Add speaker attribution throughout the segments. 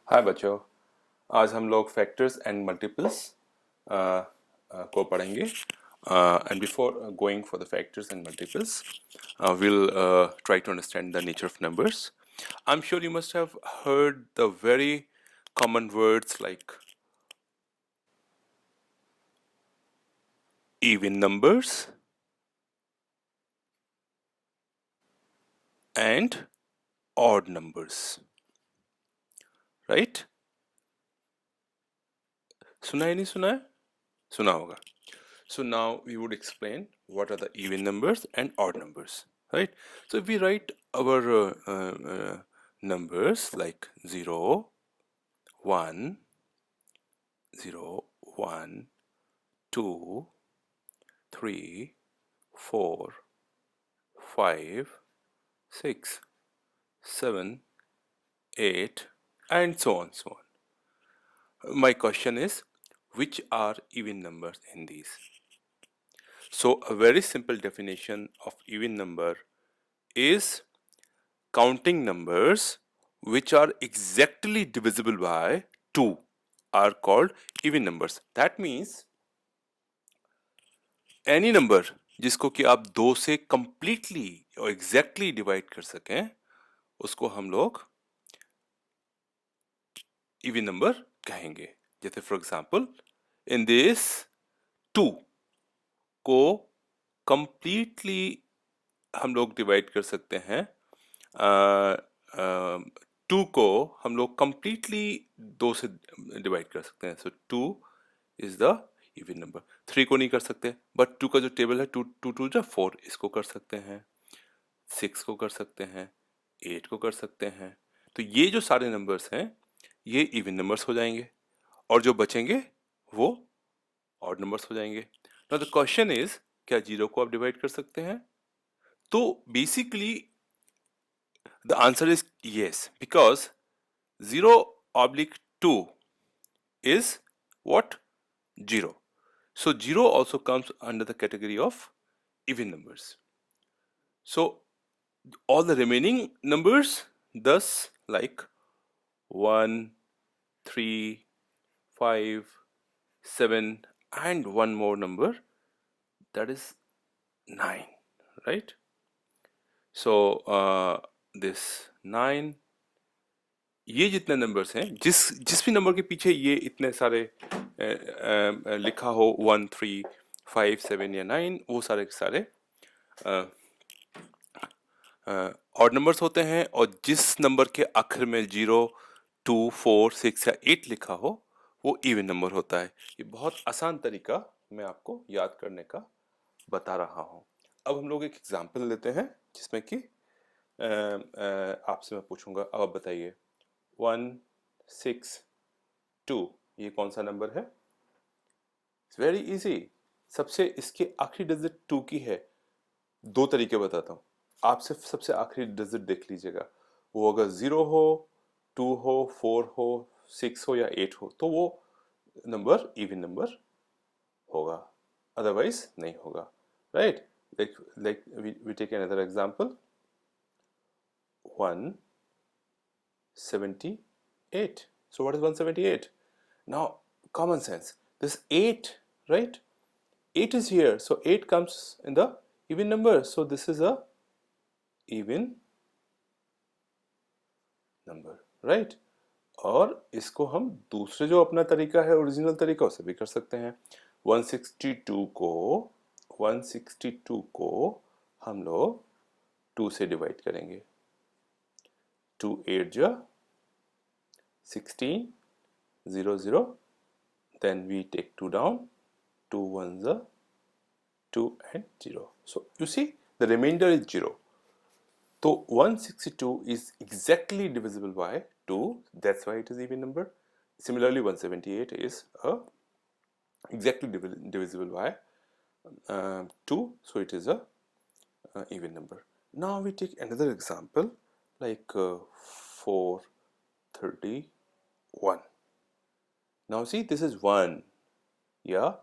Speaker 1: हाय बच्चों, आज हम लोग फैक्टर्स एंड मल्टीपल्स को पढ़ेंगे and before going for the factors and multiples we'll try to understand the nature of numbers. I'm sure you must have heard the very common words like even numbers and odd numbers, right? सुना है नहीं सुना है? सुना होगा. So now we would explain what are the even numbers and odd numbers, right? So if we write our numbers like 0, 1, 0, 1, 2, 3, 4, 5, 6, 7, 8, and so on, so on. My question is, which are even numbers in these? So a very simple definition of even number is counting numbers which are exactly divisible by 2 are called even numbers. That means any number जिसको कि आप 2 से completely और exactly divide कर सकें उसको हम लोग even number कहेंगे. जैसे for example in this 2 को completely हम लोग divide कर सकते हैं. 2 को हम लोग completely 2 से divide कर सकते हैं. So 2 is the even number. 3 को नहीं कर सकते, but 2 का जो टेबल है 2 2 2 जा 4 इसको कर सकते हैं, 6 को कर सकते हैं, 8 को कर सकते हैं. तो ये जो सारे नंबर्स हैं ये इवन नंबर्स हो जाएंगे और जो बचेंगे वो ऑड नंबर्स हो जाएंगे. नाउ द क्वेश्चन इज क्या 0 को आप डिवाइड कर सकते हैं? तो basically the answer is yes, because 0 oblique 2 is what? 0. So 0 also comes under the category of even numbers. So all the remaining numbers thus like 1, 3, 5, 7 and one more number, that is 9, right? So this 9, ये जितने numbers हैं जिस भी number के पीछे ये इतने सारे लिखा हो 1, 3, 5, 7 या 9, वो सारे के सारे ऑड नंबर्स होते हैं और जिस नंबर के आखिर में 0, 2, 4, 6 या 8 लिखा हो वो इवन नंबर होता है. ये बहुत आसान तरीका मैं आपको याद करने का बता रहा हूँ. अब हम लोग एक एग्जाम्पल लेते हैं जिसमें कि आपसे मैं पूछूंगा, अब आप बताइए 1, 6, 2 ये कौन सा नंबर है? It's very easy. सबसे इसके आखिरी डिजिट 2 की है. दो तरीके बताता हूँ. आप सिर्फ सबसे आखिरी डिजिट देख लीजिएगा. वो अगर 0 हो, 2 हो, 4 हो, 6 हो या 8 हो तो वो नंबर इवन नंबर होगा, अदरवाइज नहीं होगा, right? like we take another example, 178. So what is 178? Now common sense, this 8, right? 8 is here, so 8 comes in the even number, so this is a even number, right? और इसको हम दूसरे जो अपना तरीका है ओरिजिनल तरीका उसे भी कर सकते हैं. 162 को हम लोग 2 से डिवाइड करेंगे. 2 8 जा 16, 0 0, then we take 2 down, 2 1 जा 2 and 0. So you see the remainder is 0. So 162 is exactly divisible by 2, that's why it is even number. Similarly 178 is exactly divisible by 2, so it is a even number. Now we take another example like 431. Now see, this is 1, yeah,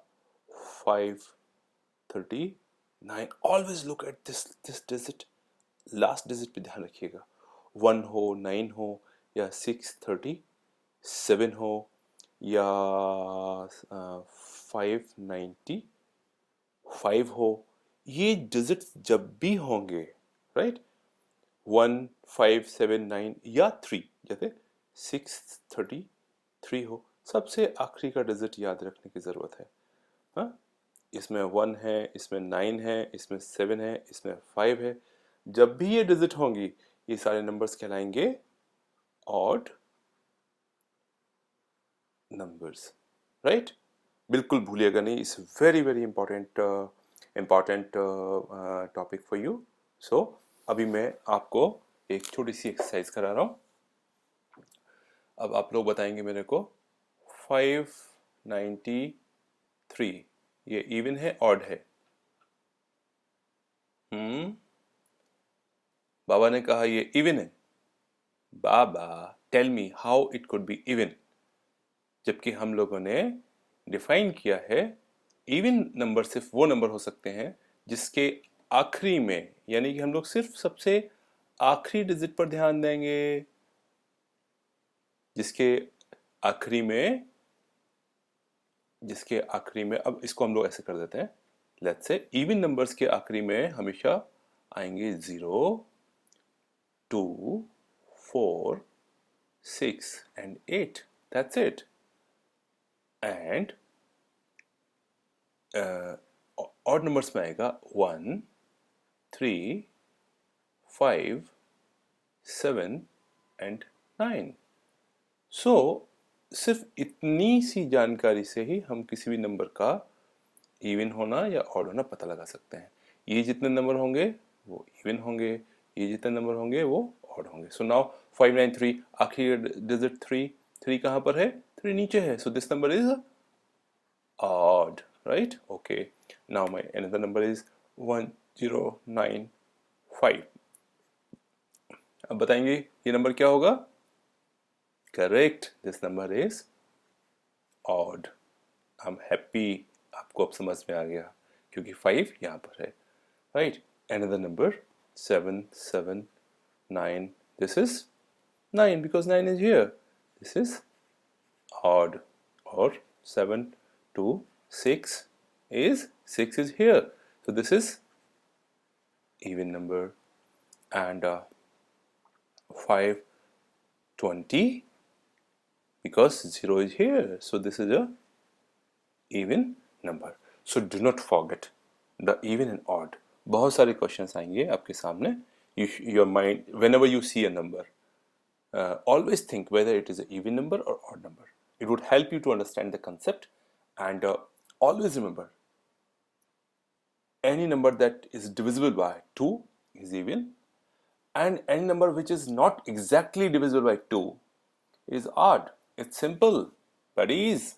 Speaker 1: 539. Always look at this digit, last digit पे ध्यान रखिएगा. 1 हो, 9 हो या 639, 7 हो या 595 हो, ये डिजिट्स जब भी होंगे, राइट, 1579 या 3, जैसे 633 हो, सबसे आखिरी का डिजिट याद रखने की ज़रूरत है। हाँ, इसमें 1 है, इसमें 9 है, इसमें 7 है, इसमें 5 है। जब भी ये डिजिट होंगी, ये सारे नंबर्स कहलाएंगे ऑड नंबर्स, राइट। बिल्कुल भूलिएगा नहीं, it's very very important important topic for you. So अभी मैं आपको एक छोटी सी एक्सरसाइज करा रहा हूँ। अब आप लोग बताएंगे मेरे को 593 ये इवन है ऑड है? बाबा ने कहा ये इवन है। बाबा tell me how it could be even, जबकि हम लोगों ने डिफाइन किया है इवन नंबर सिर्फ वो नंबर हो सकते हैं जिसके आखिरी में, यानी कि हम लोग सिर्फ सबसे आखिरी डिजिट पर ध्यान देंगे, जिसके आखिरी में, अब इसको हम लोग ऐसे कर देते हैं, लेट्स से इवन नंबर्स के आखिरी में हमेशा आएंगे 0, 2, 4, 6 and 8, that's it. And odd numbers में आएगा 1, 3, 5, 7 and 9। सो सिर्फ इतनी सी जानकारी से ही हम किसी भी नंबर का इवन होना या ऑड होना पता लगा सकते हैं। ये जितने नंबर होंगे वो इवन होंगे, ये जितने नंबर होंगे वो ऑड होंगे। सो नाउ 593 आखिरी डिजिट 3, 3 कहाँ पर है? 3 नीचे है, so this number is odd, right? Okay, now my another number is 1095। अब बताएंगे ये नंबर क्या होगा? Correct, this number is odd. I am happy, आपको अब समझ में आ गया क्योंकि 5 यहाँ पर है, right. another number 779, this is 9 because 9 is here, this is odd, or 7 to 6 is 6 is here, so this is even number. And 520 because 0 is here, so this is a even number. So do not forget the even and odd. बहुत सारे questions आएंगे आपके सामने। Your mind, whenever you see a number, always think whether it is an even number or odd number. It would help you to understand the concept. And always remember, any number that is divisible by 2 is even, and any number which is not exactly divisible by 2 is odd. It's simple, buddies.